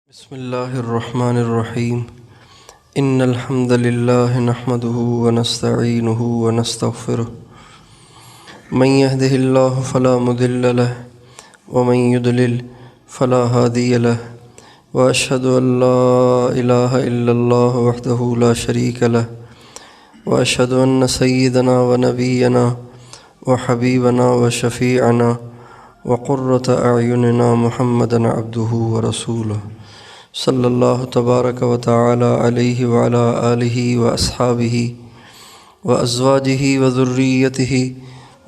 بسم اللہ الرحمن الرحیم ان الحمد للہ نحمده ونستعینه ونستغفره من يهده اللہ فلا مضل له ومن يضلل فلا هادی له واشهد ان لا الہ الا اللہ وحدہ لا شریک له واشهد ان سیدنا ونبینا وحبیبنا وشفیعنا وقرۃ اعیننا محمدا عبدہ ورسولہ صلی اللہ تبارک و تعالی علیہ وعلی آلہ واصحابہ وازواجہ وذریتہ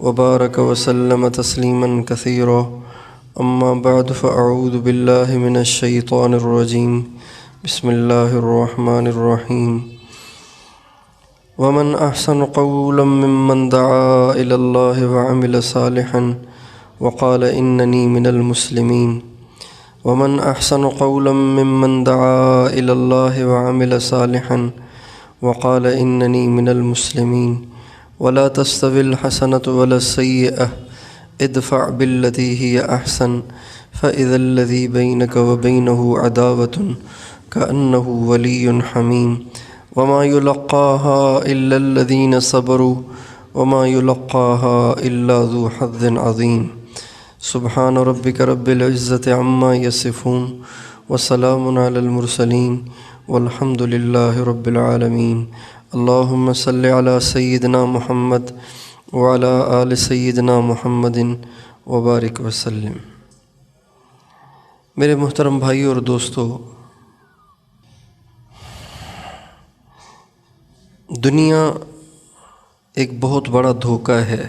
وبارک وسلم تسلیما کثیرا اما بعد فاعوذ باللہ من الشیطان الرجیم بسم اللہ الرحمن الرحیم ومن احسن قولا ممن دعا الی اللہ وعمل صالحا وقال اننی من المسلمین ومن احسن قولا ممن دعا الى الله وعمل صالحا وقال انني من المسلمين ولا تستوي الحسنة ولا السيئة ادفع بالتي هي احسن فاذا الذي بينك وبينه عداوة كأنه ولي حميم وما يلقاها الا الذين صبروا وما يلقاها الا ذو حظ عظيم سبحان ربک رب العزت عما یصفون وسلام علی المرسلین والحمد للہ رب العالمین اللہم صل علی سیدنا محمد وعلی آل سیدنا محمد وبارک وسلم۔ میرے محترم بھائیو اور دوستو، دنیا ایک بہت بڑا دھوکہ ہے،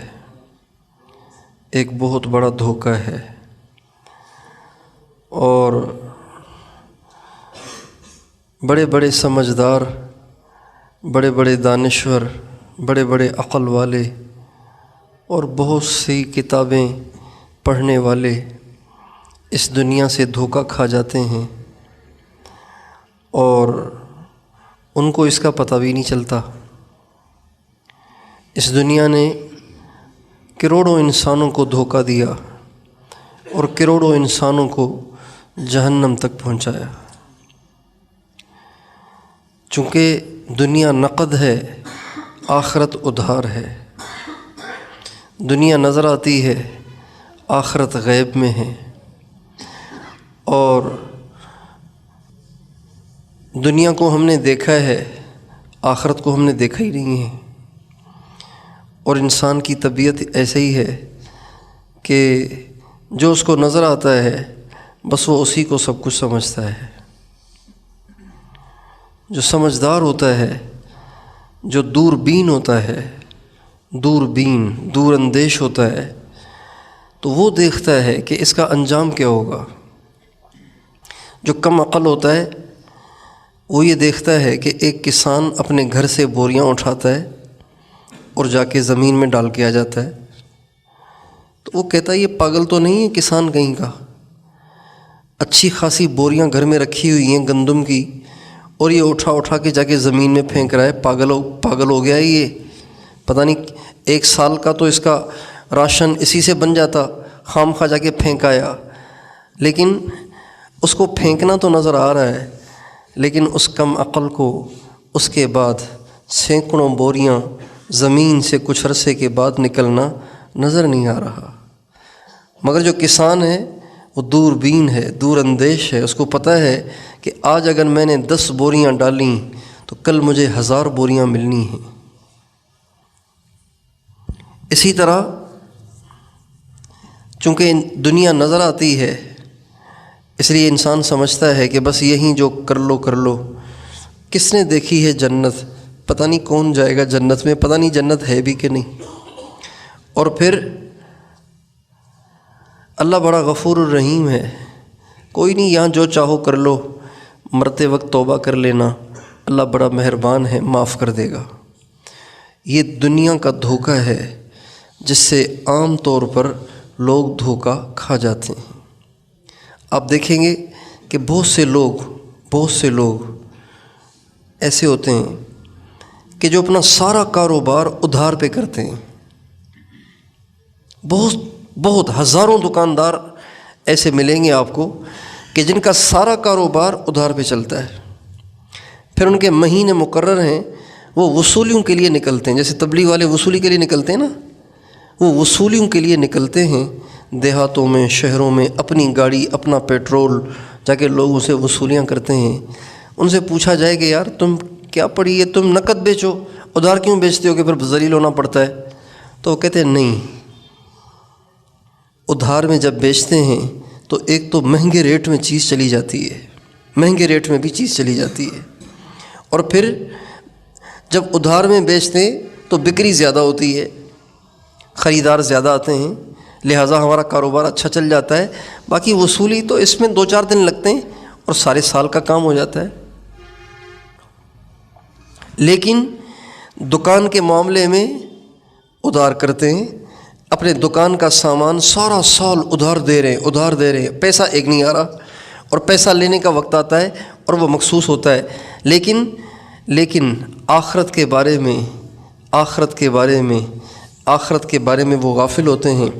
ایک بہت بڑا دھوکہ ہے، اور بڑے بڑے سمجھدار، بڑے بڑے دانشور، بڑے بڑے عقل والے اور بہت سی کتابیں پڑھنے والے اس دنیا سے دھوکہ کھا جاتے ہیں، اور ان کو اس کا پتہ بھی نہیں چلتا۔ اس دنیا نے کروڑوں انسانوں کو دھوکہ دیا اور کروڑوں انسانوں کو جہنم تک پہنچایا۔ چونکہ دنیا نقد ہے، آخرت ادھار ہے، دنیا نظر آتی ہے، آخرت غیب میں ہے، اور دنیا کو ہم نے دیکھا ہے، آخرت کو ہم نے دیکھا ہی نہیں ہے۔ اور انسان کی طبیعت ایسے ہی ہے کہ جو اس کو نظر آتا ہے بس وہ اسی کو سب کچھ سمجھتا ہے۔ جو سمجھدار ہوتا ہے، جو دور بین ہوتا ہے، دور اندیش ہوتا ہے، تو وہ دیکھتا ہے کہ اس کا انجام کیا ہوگا۔ جو کم عقل ہوتا ہے وہ یہ دیکھتا ہے کہ ایک کسان اپنے گھر سے بوریاں اٹھاتا ہے اور جا کے زمین میں ڈال کے آ جاتا ہے، تو وہ کہتا ہے یہ پاگل تو نہیں ہے کسان کہیں کا، اچھی خاصی بوریاں گھر میں رکھی ہوئی ہیں گندم کی، اور یہ اٹھا کے جا کے زمین میں پھینک رہا ہے، پاگل ہو گیا ہے یہ، پتہ نہیں ایک سال کا تو اس کا راشن اسی سے بن جاتا، خام خواہ جا کے پھینک آیا۔ لیکن اس کو پھینکنا تو نظر آ رہا ہے، لیکن اس کم عقل کو اس کے بعد سینکڑوں بوریاں زمین سے کچھ عرصے کے بعد نکلنا نظر نہیں آ رہا۔ مگر جو کسان ہے وہ دور بین ہے، دور اندیش ہے، اس کو پتہ ہے کہ آج اگر میں نے 10 بوریاں ڈالیں تو کل مجھے 1000 بوریاں ملنی ہیں۔ اسی طرح چونکہ دنیا نظر آتی ہے، اس لیے انسان سمجھتا ہے کہ بس یہیں جو کر لو۔ کس نے دیکھی ہے جنت؟ پتہ نہیں کون جائے گا جنت میں، پتہ نہیں جنت ہے بھی کہ نہیں۔ اور پھر اللہ بڑا غفور الرحیم ہے، کوئی نہیں یہاں جو چاہو کر لو، مرتے وقت توبہ کر لینا، اللہ بڑا مہربان ہے، معاف کر دے گا۔ یہ دنیا کا دھوکہ ہے جس سے عام طور پر لوگ دھوکہ کھا جاتے ہیں۔ آپ دیکھیں گے کہ بہت سے لوگ ایسے ہوتے ہیں کہ جو اپنا سارا کاروبار ادھار پہ کرتے ہیں۔ بہت ہزاروں دکاندار ایسے ملیں گے آپ کو کہ جن کا سارا کاروبار ادھار پہ چلتا ہے، پھر ان کے مہینے مقرر ہیں، وہ وصولیوں کے لیے نکلتے ہیں، جیسے تبلیغ والے وصولی کے لیے نکلتے ہیں نا، وہ وصولیوں کے لیے نکلتے ہیں دیہاتوں میں، شہروں میں، اپنی گاڑی، اپنا پیٹرول، جا کے لوگوں سے وصولیاں کرتے ہیں۔ ان سے پوچھا جائے کہ یار تم کیا پڑھی ہے، تم نقد بیچو، ادھار کیوں بیچتے ہو کہ پھر ذلیل ہونا پڑتا ہے؟ تو وہ کہتے ہیں نہیں، ادھار میں جب بیچتے ہیں تو ایک تو مہنگے ریٹ میں چیز چلی جاتی ہے، مہنگے ریٹ میں بھی چیز چلی جاتی ہے، اور پھر جب ادھار میں بیچتے ہیں تو بکری زیادہ ہوتی ہے، خریدار زیادہ آتے ہیں، لہٰذا ہمارا کاروبار اچھا چل جاتا ہے۔ باقی وصولی تو اس میں 2-4 دن لگتے ہیں اور سارے سال کا کام ہو جاتا ہے۔ لیکن دکان کے معاملے میں ادھار کرتے ہیں، اپنے دکان کا سامان سارا سال ادھار دے رہے ہیں، پیسہ ایک نہیں آ رہا، اور پیسہ لینے کا وقت آتا ہے اور وہ مخصوص ہوتا ہے، لیکن آخرت کے بارے میں وہ غافل ہوتے ہیں،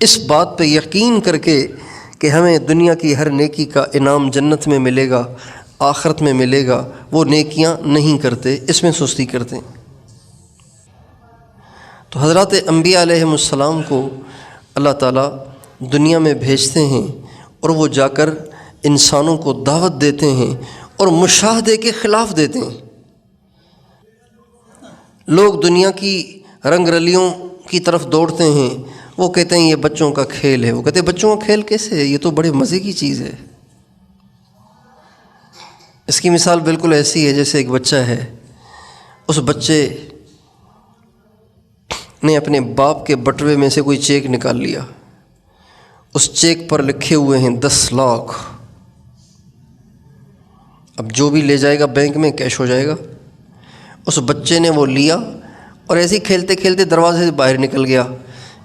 اس بات پہ یقین کر کے کہ ہمیں دنیا کی ہر نیکی کا انعام جنت میں ملے گا، آخرت میں ملے گا، وہ نیکیاں نہیں کرتے، اس میں سستی کرتے ہیں۔ تو حضرات انبیاء علیہم السلام کو اللہ تعالیٰ دنیا میں بھیجتے ہیں اور وہ جا کر انسانوں کو دعوت دیتے ہیں اور مشاہدے کے خلاف دیتے ہیں۔ لوگ دنیا کی رنگ رلیوں کی طرف دوڑتے ہیں، وہ کہتے ہیں یہ بچوں کا کھیل ہے، وہ کہتے ہیں بچوں کا کھیل کیسے ہے، یہ تو بڑے مزے کی چیز ہے۔ اس کی مثال بالکل ایسی ہے جیسے ایک بچہ ہے، اس بچے نے اپنے باپ کے بٹوے میں سے کوئی چیک نکال لیا، اس چیک پر لکھے ہوئے ہیں 10 لاکھ، اب جو بھی لے جائے گا بینک میں کیش ہو جائے گا۔ اس بچے نے وہ لیا اور ایسے ہی کھیلتے کھیلتے دروازے سے باہر نکل گیا۔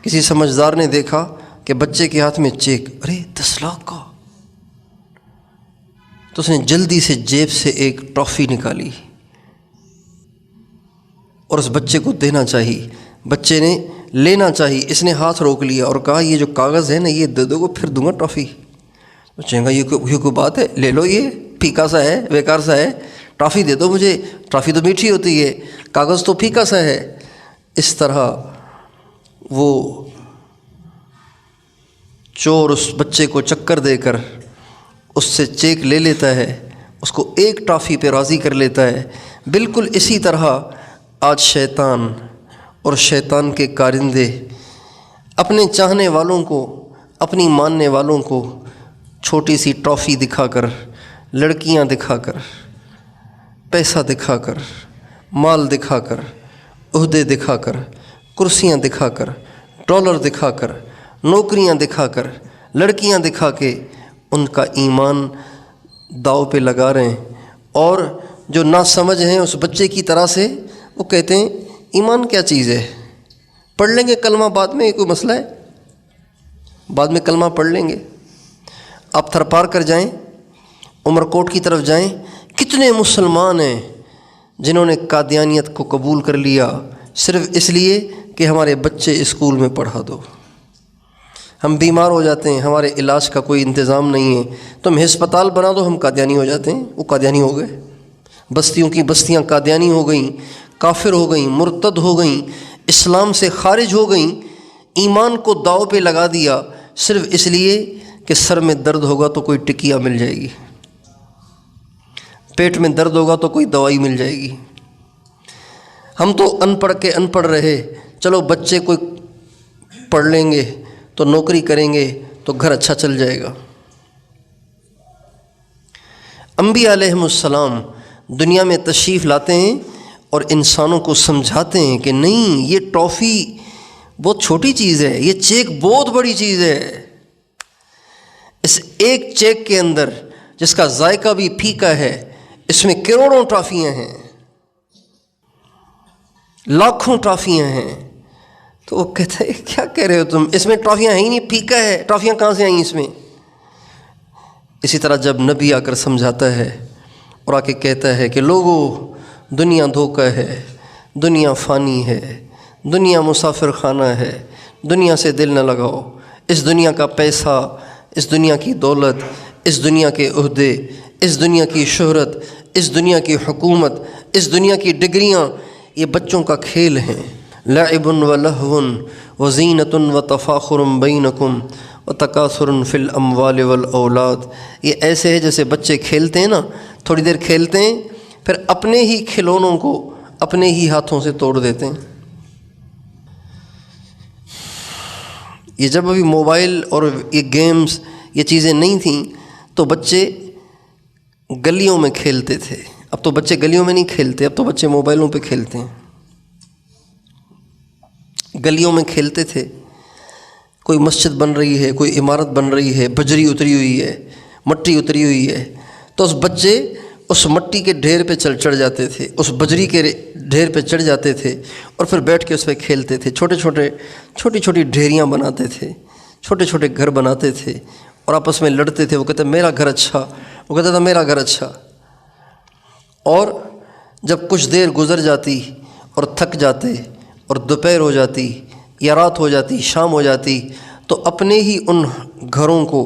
کسی سمجھدار نے دیکھا کہ بچے کے ہاتھ میں چیک، ارے 10 لاکھ کا، تو اس نے جلدی سے جیب سے ایک ٹرافی نکالی اور اس بچے کو دینا چاہیے، بچے نے لینا چاہیے، اس نے ہاتھ روک لیا اور کہا یہ جو کاغذ ہے نا یہ دے دو گے پھر دوں گا ٹرافی۔ بچے کہا یہ کوئی بات ہے، لے لو، یہ پھیکا سا ہے، بیکار سا ہے، ٹرافی دے دو مجھے، ٹرافی تو میٹھی ہوتی ہے، کاغذ تو پھیکا سا ہے۔ اس طرح وہ چور اس بچے کو چکر دے کر اس سے چیک لے لیتا ہے، اس کو ایک ٹرافی پہ راضی کر لیتا ہے۔ بالکل اسی طرح آج شیطان اور شیطان کے کارندے اپنے چاہنے والوں کو، اپنی ماننے والوں کو چھوٹی سی ٹرافی دکھا کر، لڑکیاں دکھا کر، پیسہ دکھا کر، مال دکھا کر، عہدے دکھا کر، کرسیاں دکھا کر، ڈالر دکھا کر، نوکریاں دکھا کر، لڑکیاں دکھا کے ان کا ایمان داؤ پہ لگا رہے ہیں، اور جو نا سمجھ ہیں اس بچے کی طرح سے وہ کہتے ہیں ایمان کیا چیز ہے، پڑھ لیں گے کلمہ بعد میں، یہ کوئی مسئلہ ہے، بعد میں کلمہ پڑھ لیں گے۔ آپ تھرپار کر جائیں، عمر کوٹ کی طرف جائیں، کتنے مسلمان ہیں جنہوں نے قادیانیت کو قبول کر لیا صرف اس لیے کہ ہمارے بچے اسکول میں پڑھا دو۔ ہم بیمار ہو جاتے ہیں، ہمارے علاج کا کوئی انتظام نہیں ہے، تم ہسپتال بنا دو، ہم قادیانی ہو جاتے ہیں۔ وہ قادیانی ہو گئے، بستیوں کی بستیاں قادیانی ہو گئیں، کافر ہو گئیں، مرتد ہو گئیں، اسلام سے خارج ہو گئیں، ایمان کو داؤ پہ لگا دیا صرف اس لیے کہ سر میں درد ہوگا تو کوئی ٹکیا مل جائے گی، پیٹ میں درد ہوگا تو کوئی دوائی مل جائے گی۔ ہم تو ان پڑھ کے ان پڑھ رہے، چلو بچے کوئی پڑھ لیں گے تو نوکری کریں گے تو گھر اچھا چل جائے گا۔ انبیاء علیہم السلام دنیا میں تشریف لاتے ہیں اور انسانوں کو سمجھاتے ہیں کہ نہیں، یہ ٹرافی بہت چھوٹی چیز ہے، یہ چیک بہت بڑی چیز ہے۔ اس ایک چیک کے اندر جس کا ذائقہ بھی پھیکا ہے، اس میں کروڑوں ٹرافیاں ہیں، لاکھوں ٹرافیاں ہیں۔ تو وہ کہتے ہیں کیا کہہ رہے ہو تم، اس میں ٹرافیاں ہیں ہی نہیں، پھیکا ہے، ٹرافیاں کہاں سے آئیں اس میں؟ اسی طرح جب نبی آ کر سمجھاتا ہے اور آ کے کہتا ہے کہ لوگوں، دنیا دھوکہ ہے، دنیا فانی ہے، دنیا مسافر خانہ ہے، دنیا سے دل نہ لگاؤ، اس دنیا کا پیسہ، اس دنیا کی دولت، اس دنیا کے عہدے، اس دنیا کی شہرت، اس دنیا کی حکومت، اس دنیا کی ڈگریاں، یہ بچوں کا کھیل ہیں۔ لعب و لہو و زینت و تفاخر بینکم و تکاثر فی الاموال والاولاد، یہ ایسے ہے جیسے بچے کھیلتے ہیں نا، تھوڑی دیر کھیلتے ہیں پھر اپنے ہی کھلونوں کو اپنے ہی ہاتھوں سے توڑ دیتے ہیں۔ یہ جب ابھی موبائل اور یہ گیمز یہ چیزیں نہیں تھیں تو بچے گلیوں میں کھیلتے تھے، اب تو بچے گلیوں میں نہیں کھیلتے، اب تو بچے موبائلوں پہ کھیلتے ہیں۔ گلیوں میں کھیلتے تھے، کوئی مسجد بن رہی ہے، کوئی عمارت بن رہی ہے، بجری اتری ہوئی ہے، مٹی اتری ہوئی ہے، تو اس بچے اس مٹی کے ڈھیر پہ چڑھ جاتے تھے، اس بجری کے ڈھیر پہ چڑھ جاتے تھے اور پھر بیٹھ کے اس پہ کھیلتے تھے، چھوٹی چھوٹی ڈھیریاں بناتے تھے، چھوٹے چھوٹے گھر بناتے تھے اور آپس میں لڑتے تھے۔ وہ کہتے میرا گھر اچھا، وہ کہتا تھا میرا گھر اچھا۔ اور جب کچھ دیر گزر جاتی اور تھک جاتے اور دوپہر ہو جاتی یا رات ہو جاتی، شام ہو جاتی، تو اپنے ہی ان گھروں کو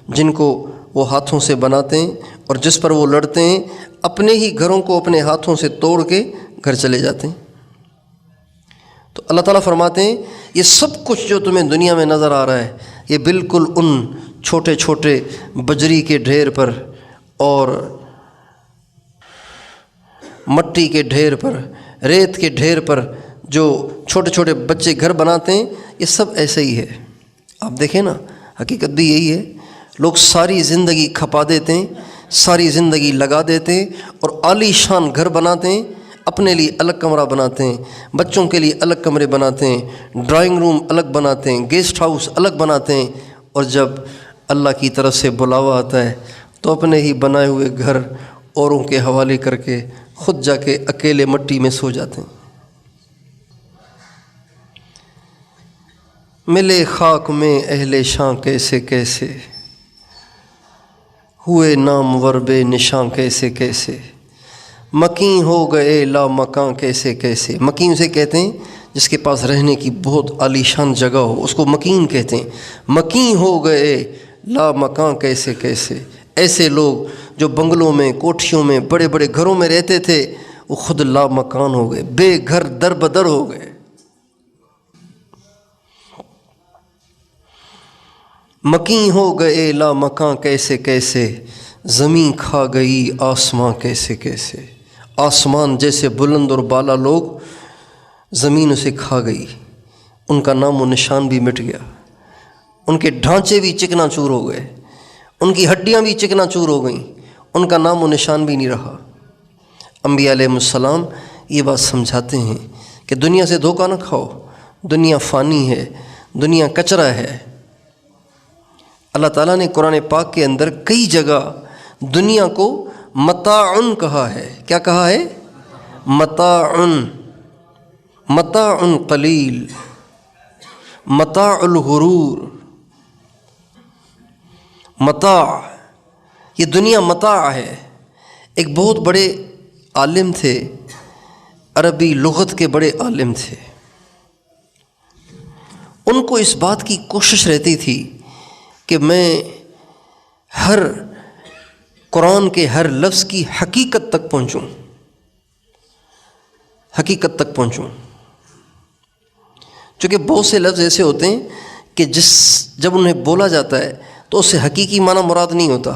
جن کو وہ ہاتھوں سے بناتے ہیں اور جس پر وہ لڑتے ہیں، اپنے ہی گھروں کو اپنے ہاتھوں سے توڑ کے گھر چلے جاتے ہیں۔ تو اللہ تعالیٰ فرماتے ہیں یہ سب کچھ جو تمہیں دنیا میں نظر آ رہا ہے، یہ بالکل ان چھوٹے چھوٹے بجری کے ڈھیر پر اور مٹی کے ڈھیر پر، ریت کے ڈھیر پر جو چھوٹے چھوٹے بچے گھر بناتے ہیں، یہ سب ایسے ہی ہے۔ آپ دیکھیں نا، حقیقت بھی یہی ہے، لوگ ساری زندگی کھپا دیتے ہیں، ساری زندگی لگا دیتے ہیں اور عالی شان گھر بناتے ہیں، اپنے لیے الگ کمرہ بناتے ہیں، بچوں کے لیے الگ کمرے بناتے ہیں، ڈرائنگ روم الگ بناتے ہیں، گیسٹ ہاؤس الگ بناتے ہیں، اور جب اللہ کی طرف سے بلاوا آتا ہے تو اپنے ہی بنائے ہوئے گھر اوروں کے حوالے کر کے خود جا کے اکیلے مٹی میں سو جاتے ہیں۔ ملے خاک میں اہل شاں کیسے کیسے، ہوئے نامور بے نشاں کیسے کیسے، مکیں ہو گئے لا مکان کیسے کیسے۔ مکین اسے کہتے ہیں جس کے پاس رہنے کی بہت عالی شان جگہ ہو، اس کو مکین کہتے ہیں۔ مکین ہو گئے لا مکان کیسے کیسے، ایسے لوگ جو بنگلوں میں، کوٹھیوں میں، بڑے بڑے گھروں میں رہتے تھے، وہ خود لا مکان ہو گئے، بے گھر در بدر ہو گئے۔ مکیں ہو گئے لا مکان کیسے کیسے، زمین کھا گئی آسمان کیسے کیسے۔ آسمان جیسے بلند اور بالا لوگ، زمین اسے کھا گئی، ان کا نام و نشان بھی مٹ گیا، ان کے ڈھانچے بھی چکنا چور ہو گئے، ان کی ہڈیاں بھی چکنا چور ہو گئیں، ان کا نام و نشان بھی نہیں رہا۔ انبیاء علیہ السلام یہ بات سمجھاتے ہیں کہ دنیا سے دھوکہ نہ کھاؤ، دنیا فانی ہے، دنیا کچرا ہے۔ اللہ تعالیٰ نے قرآن پاک کے اندر کئی جگہ دنیا کو متاعن کہا ہے۔ کیا کہا ہے؟ متاعن، متاع قلیل، متاع الغرور، متاع، یہ دنیا متاع ہے۔ ایک بہت بڑے عالم تھے، عربی لغت کے بڑے عالم تھے، ان کو اس بات کی کوشش رہتی تھی کہ میں ہر قرآن کے ہر لفظ کی حقیقت تک پہنچوں، حقیقت تک پہنچوں۔ چونکہ بہت سے لفظ ایسے ہوتے ہیں کہ جب انہیں بولا جاتا ہے تو اس سے حقیقی معنی مراد نہیں ہوتا،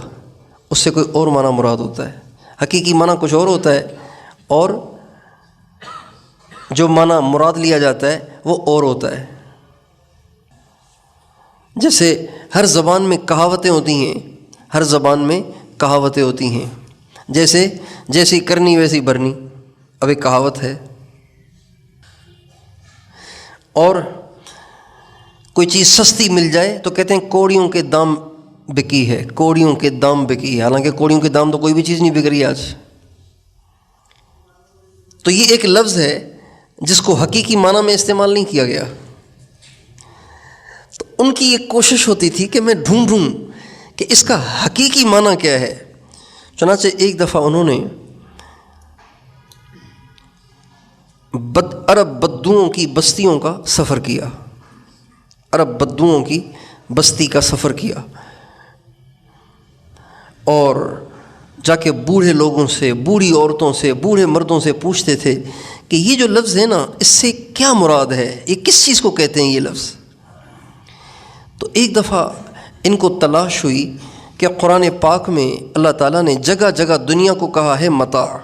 اس سے کوئی اور معنی مراد ہوتا ہے۔ حقیقی معنی کچھ اور ہوتا ہے اور جو معنی مراد لیا جاتا ہے وہ اور ہوتا ہے۔ جیسے ہر زبان میں کہاوتیں ہوتی ہیں، ہر زبان میں کہاوتیں ہوتی ہیں، جیسی کرنی ویسی بھرنی، اب ایک کہاوت ہے۔ اور کوئی چیز سستی مل جائے تو کہتے ہیں کوڑیوں کے دام بکی ہے، کوڑیوں کے دام بکی ہے، حالانکہ کوڑیوں کے دام تو کوئی بھی چیز نہیں بک رہی آج۔ تو یہ ایک لفظ ہے جس کو حقیقی معنی میں استعمال نہیں کیا گیا۔ تو ان کی یہ کوشش ہوتی تھی کہ میں ڈھونڈوں کہ اس کا حقیقی معنی کیا ہے۔ چنانچہ ایک دفعہ انہوں نے عرب بدوؤں کی بستیوں کا سفر کیا، عرب بدوؤں کی بستی کا سفر کیا، اور جا کے بوڑھے لوگوں سے، بوڑھی عورتوں سے، بوڑھے مردوں سے پوچھتے تھے کہ یہ جو لفظ ہے نا، اس سے کیا مراد ہے، یہ کس چیز کو کہتے ہیں یہ لفظ؟ تو ایک دفعہ ان کو تلاش ہوئی کہ قرآن پاک میں اللہ تعالیٰ نے جگہ جگہ دنیا کو کہا ہے متاع،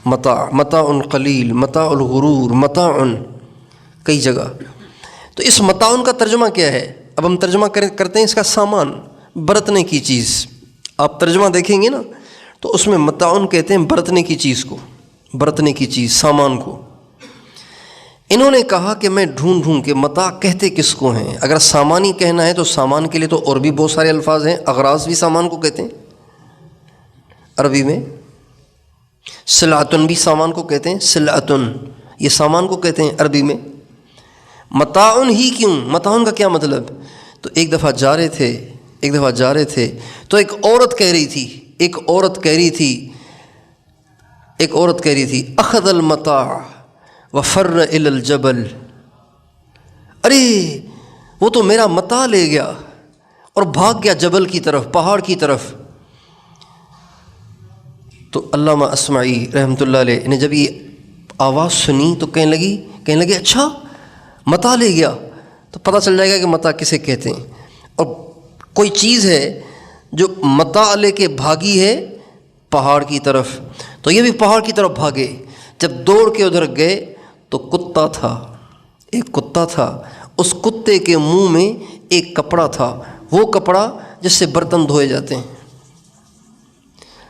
متاع، متاع قلیل، متاع الغرور، متاع، کئی جگہ۔ تو اس متاع کا ترجمہ کیا ہے؟ اب ہم ترجمہ کرتے ہیں اس کا سامان، برتنے کی چیز۔ آپ ترجمہ دیکھیں گے نا تو اس میں متاع کہتے ہیں برتنے کی چیز کو، برتنے کی چیز، سامان کو۔ انہوں نے کہا کہ میں ڈھونڈوں کہ متاع کہتے کس کو ہیں۔ اگر سامان ہی کہنا ہے تو سامان کے لیے تو اور بھی بہت سارے الفاظ ہیں، اغراض بھی سامان کو کہتے ہیں عربی میں، سلعتن بھی سامان کو کہتے ہیں، سلعتن یہ سامان کو کہتے ہیں عربی میں۔ متاع ہی کیوں؟ متاع کا کیا مطلب؟ تو ایک دفعہ جا رہے تھے تو ایک عورت کہہ رہی تھی اخذ المتاع وفر الی الجبل، ارے وہ تو میرا متاع لے گیا اور بھاگ گیا جبل کی طرف، پہاڑ کی طرف۔ تو علامہ اصمعی رحمۃ اللہ علیہ نے جب یہ آواز سنی تو کہنے لگے اچھا متاع لے گیا، تو پتہ چل جائے گا کہ متاع کسے کہتے ہیں۔ اور کوئی چیز ہے جو متاع لے کے بھاگی ہے پہاڑ کی طرف، تو یہ بھی پہاڑ کی طرف بھاگے۔ جب دوڑ کے ادھر گئے تو کتا تھا، ایک کتا تھا، اس کتے کے منہ میں ایک کپڑا تھا، وہ کپڑا جس سے برتن دھوئے جاتے ہیں۔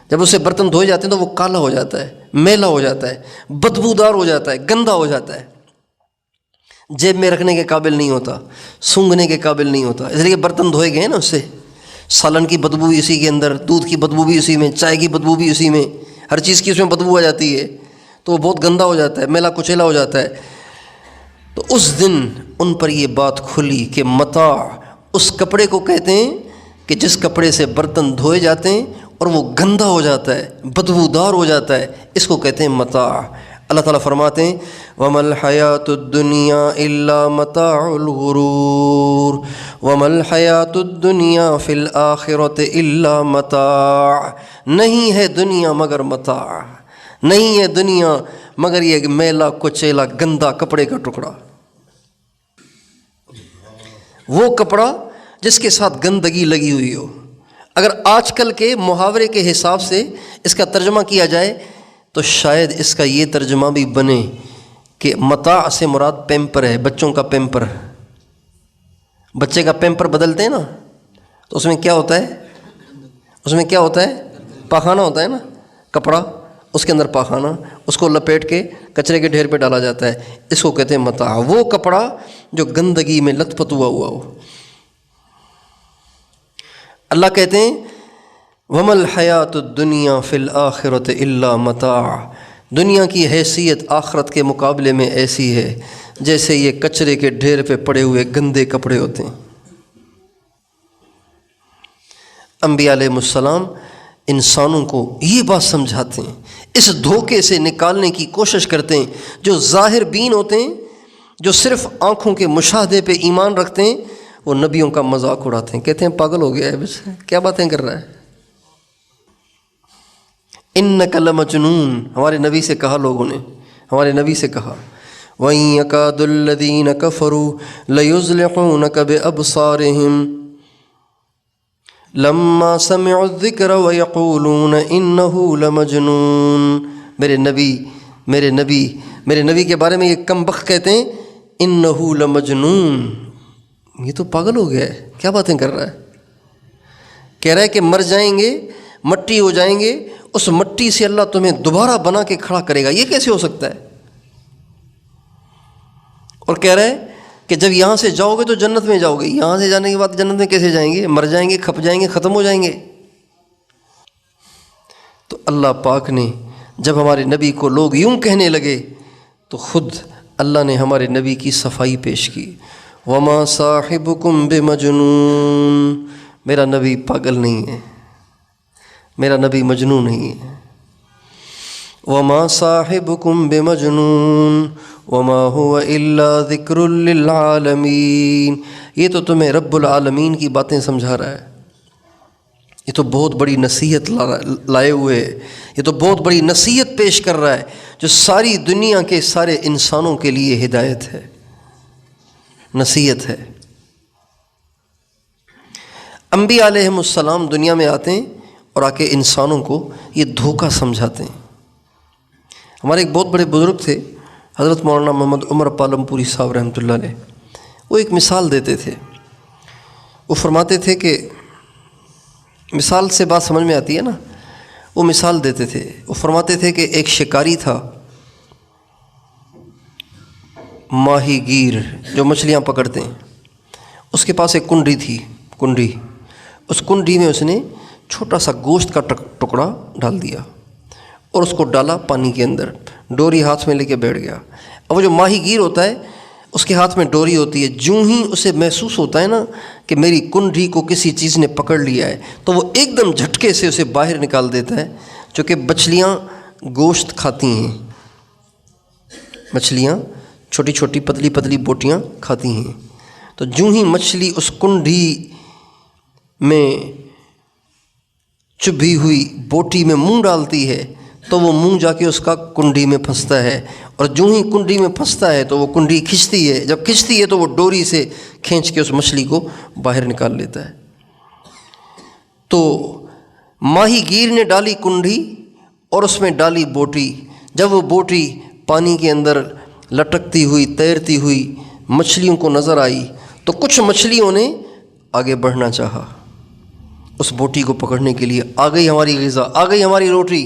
جب اسے برتن دھوئے جاتے ہیں تو وہ کالا ہو جاتا ہے، میلا ہو جاتا ہے، بدبودار ہو جاتا ہے، گندا ہو جاتا ہے، جیب میں رکھنے کے قابل نہیں ہوتا، سونگھنے کے قابل نہیں ہوتا، اس لیے برتن دھوئے گئے نا اس سے۔ سالن کی بدبو بھی اسی کے اندر، دودھ کی بدبو بھی اسی میں، چائے کی بدبو بھی اسی میں، ہر چیز کی اس میں بدبو آ جاتی ہے، تو وہ بہت گندا ہو جاتا ہے، میلا کچیلا ہو جاتا ہے۔ تو اس دن ان پر یہ بات کھلی کہ متاع اس کپڑے کو کہتے ہیں کہ جس کپڑے سے برتن دھوئے جاتے ہیں اور وہ گندا ہو جاتا ہے، بدبودار ہو جاتا ہے، اس کو کہتے ہیں متاع۔ اللہ تعالیٰ فرماتے ہیں وَمَا الْحَيَاةُ الدُّنْيَا إِلَّا مَتَاعُ الْغُرُورِ وَمَا الْحَيَاةُ الدُّنْيَا فِي الْآخِرَةِ إِلَّا مَتَاعٌ، نہیں ہے دنیا مگر متاع، نہیں ہے دنیا مگر یہ میلا کچیلا گندا کپڑے کا ٹکڑا، وہ کپڑا جس کے ساتھ گندگی لگی ہوئی ہو۔ اگر آج کل کے محاورے کے حساب سے اس کا ترجمہ کیا جائے تو شاید اس کا یہ ترجمہ بھی بنے کہ متاع سے مراد پیمپر ہے، بچوں کا پیمپر۔ بچے کا پیمپر بدلتے ہیں نا تو اس میں کیا ہوتا ہے؟ پاخانہ ہوتا ہے نا، کپڑا اس کے اندر پاخانہ، اس کو لپیٹ کے کچرے کے ڈھیر پہ ڈالا جاتا ہے، اس کو کہتے ہیں متاع، وہ کپڑا جو گندگی میں لت پت ہوا ہو۔ اللہ کہتے ہیں وَمَا الْحَيَاةُ الدُّنْيَا فِي الْآخِرَةِ إِلَّا مَتَاعٌ، دنیا کی حیثیت آخرت کے مقابلے میں ایسی ہے جیسے یہ کچرے کے ڈھیر پہ پڑے ہوئے گندے کپڑے ہوتے ہیں۔ انبیاء علیہ السلام انسانوں کو یہ بات سمجھاتے ہیں، اس دھوکے سے نکالنے کی کوشش کرتے ہیں۔ جو ظاہر بین ہوتے ہیں، جو صرف آنکھوں کے مشاہدے پہ ایمان رکھتے ہیں، وہ نبیوں کا مذاق اڑاتے ہیں، کہتے ہیں پاگل ہو گیا ہے، بس کیا باتیں کر رہا ہے، اِنَّكَ لَمَجْنُونَ۔ ہمارے نبی سے کہا، لوگوں نے ہمارے نبی سے کہا وَإِن يَكَادُ الَّذِينَ كَفَرُوا لَيُزْلِقُونَكَ بِأَبْصَارِهِمْ لَمَّا سَمِعُوا الذِّكْرَ وَيَقُولُونَ إِنَّهُ لَمَجْنُونٌ۔ میرے نبی کے بارے میں یہ کم بخت کہتے ہیں إِنَّهُ لَمَجْنُونٌ، یہ تو پاگل ہو گیا ہے، کیا باتیں کر رہا ہے۔ کہہ رہا ہے کہ مر جائیں گے، مٹی ہو جائیں گے، اس مٹی سے اللہ تمہیں دوبارہ بنا کے کھڑا کرے گا، یہ کیسے ہو سکتا ہے؟ اور کہہ رہا ہے کہ جب یہاں سے جاؤ گے تو جنت میں جاؤ گے، یہاں سے جانے کے بعد جنت میں کیسے جائیں گے؟ مر جائیں گے، کھپ جائیں گے، ختم ہو جائیں گے۔ تو اللہ پاک نے جب ہمارے نبی کو لوگ یوں کہنے لگے تو خود اللہ نے ہمارے نبی کی صفائی پیش کی، وَمَا صَاحِبُكُمْ بِمَجْنُونَ، میرا نبی پاگل نہیں ہے، میرا نبی مجنون نہیں ہے۔ وَمَا صَاحِبُكُمْ بِمَجْنُونَ وَمَا هُوَ إِلَّا ذِكْرٌ لِّلْعَالَمِينَ، یہ تو تمہیں رب العالمین کی باتیں سمجھا رہا ہے۔ یہ تو بہت بڑی نصیحت لائے ہوئے ہے، یہ تو بہت بڑی نصیحت پیش کر رہا ہے جو ساری دنیا کے سارے انسانوں کے لیے ہدایت ہے، نصیحت ہے۔ انبیاء علیہم السلام دنیا میں آتے ہیں اور آ کے انسانوں کو یہ دھوکہ سمجھاتے ہیں۔ ہمارے ایک بہت بڑے بزرگ تھے حضرت مولانا محمد عمر پالم پوری صاحب رحمۃ اللہ علیہ، وہ ایک مثال دیتے تھے۔ وہ فرماتے تھے کہ مثال سے بات سمجھ میں آتی ہے نا، وہ مثال دیتے تھے، وہ فرماتے تھے کہ ایک شکاری تھا، ماہی گیر جو مچھلیاں پکڑتے ہیں، اس کے پاس ایک کنڈی تھی، کنڈی، اس کنڈی میں اس نے چھوٹا سا گوشت کا ٹکڑا ڈال دیا اور اس کو ڈالا پانی کے اندر، ڈوری ہاتھ میں لے کے بیٹھ گیا۔ اب وہ جو ماہی گیر ہوتا ہے اس کے ہاتھ میں ڈوری ہوتی ہے، جوں ہی اسے محسوس ہوتا ہے نا کہ میری کنڈی کو کسی چیز نے پکڑ لیا ہے تو وہ ایک دم جھٹکے سے اسے باہر نکال دیتا ہے، چونکہ مچھلیاں گوشت کھاتی ہیں، مچھلیاں چھوٹی چھوٹی پتلی پتلی بوٹیاں کھاتی ہیں، تو جوں ہی مچھلی اس کنڈی میں چبھی ہوئی بوٹی میں منہ ڈالتی ہے تو وہ منہ جا کے اس کا کنڈی میں پھنستا ہے، اور جو ہی کنڈی میں پھنستا ہے تو وہ کنڈی کھنچتی ہے، جب کھنچتی ہے تو وہ ڈوری سے کھینچ کے اس مچھلی کو باہر نکال لیتا ہے۔ تو ماہی گیر نے ڈالی کنڈی اور اس میں ڈالی بوٹی، جب وہ بوٹی پانی کے اندر لٹکتی ہوئی تیرتی ہوئی مچھلیوں کو نظر آئی تو کچھ مچھلیوں نے آگے بڑھنا چاہا اس بوٹی کو پکڑنے کے لیے، آ گئی ہماری غذا، آ گئی ہماری روٹی،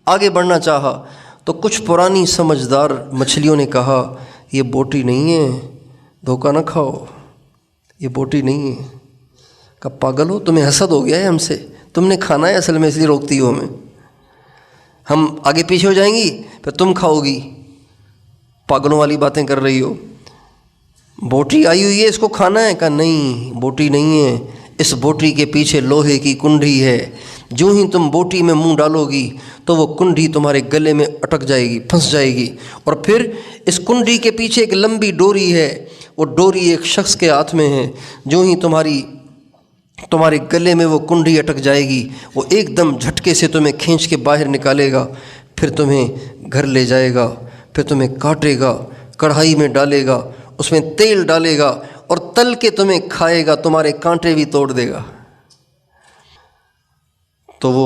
آگے بڑھنا چاہا، تو کچھ پرانی سمجھدار مچھلیوں نے کہا یہ بوٹی نہیں ہے، دھوکہ نہ کھاؤ، یہ بوٹی نہیں ہے۔ کہا پاگل ہو، تمہیں حسد ہو گیا ہے ہم سے، تم نے کھانا ہے اصل میں اس لیے روکتی ہو ہمیں، ہم آگے پیچھے ہو جائیں گی پھر تم کھاؤ گی، پاگلوں والی باتیں کر رہی ہو، بوٹی آئی ہوئی ہے اس کو کھانا ہے۔ کہا نہیں، بوٹی نہیں ہے، اس بوٹی کے پیچھے لوہے کی کنڈی ہے، جو ہی تم بوٹی میں منہ ڈالو گی تو وہ کنڈی تمہارے گلے میں اٹک جائے گی، پھنس جائے گی، اور پھر اس کنڈی کے پیچھے ایک لمبی ڈوری ہے، وہ ڈوری ایک شخص کے ہاتھ میں ہے، جو ہی تمہارے گلے میں وہ کنڈی اٹک جائے گی، وہ ایک دم جھٹکے سے تمہیں کھینچ کے باہر نکالے گا، پھر تمہیں گھر لے جائے گا، پھر تمہیں کاٹے گا، کڑھائی میں ڈالے گا، اس میں تیل ڈالے گا اور تل کے تمہیں کھائے گا، تمہارے کانٹے بھی توڑ دے گا۔ تو وہ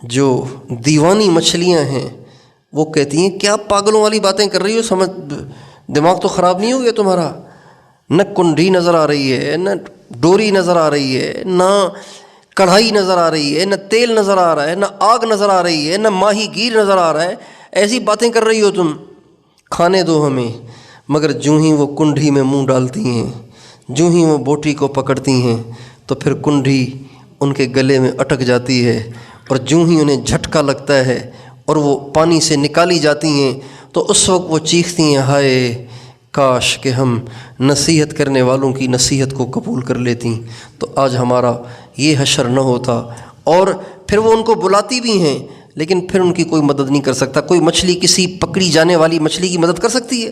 جو دیوانی مچھلیاں ہیں وہ کہتی ہیں کیا پاگلوں والی باتیں کر رہی ہو، سمجھ دماغ تو خراب نہیں ہو گیا تمہارا؟ نہ کنڈی نظر آ رہی ہے، نہ ڈوری نظر آ رہی ہے، نہ کڑھائی نظر آ رہی ہے، نہ تیل نظر آ رہا ہے، نہ آگ نظر آ رہی ہے، نہ ماہی گیر نظر آ رہا ہے، ایسی باتیں کر رہی ہو تم، کھانے دو ہمیں۔ مگر جوں ہی وہ کنڈی میں منہ ڈالتی ہیں، جوں ہی وہ بوٹی کو پکڑتی ہیں تو پھر کنڈی ان کے گلے میں اٹک جاتی ہے، اور جوں ہی انہیں جھٹکا لگتا ہے اور وہ پانی سے نکالی جاتی ہیں تو اس وقت وہ چیختی ہیں ہائے کاش کہ ہم نصیحت کرنے والوں کی نصیحت کو قبول کر لیتی تو آج ہمارا یہ حشر نہ ہوتا۔ اور پھر وہ ان کو بلاتی بھی ہیں لیکن پھر ان کی کوئی مدد نہیں کر سکتا۔ کوئی مچھلی کسی پکڑی جانے والی مچھلی کی مدد کر سکتی ہے؟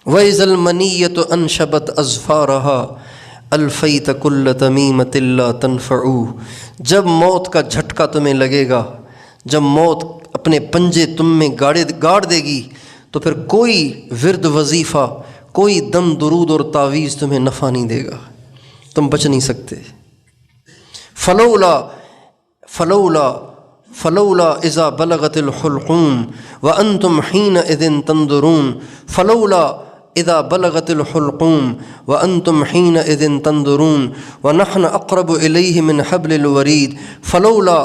وَإِذَا الْمَنِيَّةُ أَنْشَبَتْ أَظْفَارَهَا الفیت کل تمیمۃ لا تنفع، جب موت کا جھٹکا تمہیں لگے گا، جب موت اپنے پنجے تم میں گاڑ دے گی تو پھر کوئی ورد وظیفہ، کوئی دم درود اور تعویذ تمہیں نفع نہیں دے گا، تم بچ نہیں سکتے۔ فلولا اذا بلغت الحلقوم وانتم حینئذ تنظرون، فلولا اذا بلغت الحلقوم وانتم حینئذ تنظرون ونحن اقرب الیہ من حبل الورید فلولا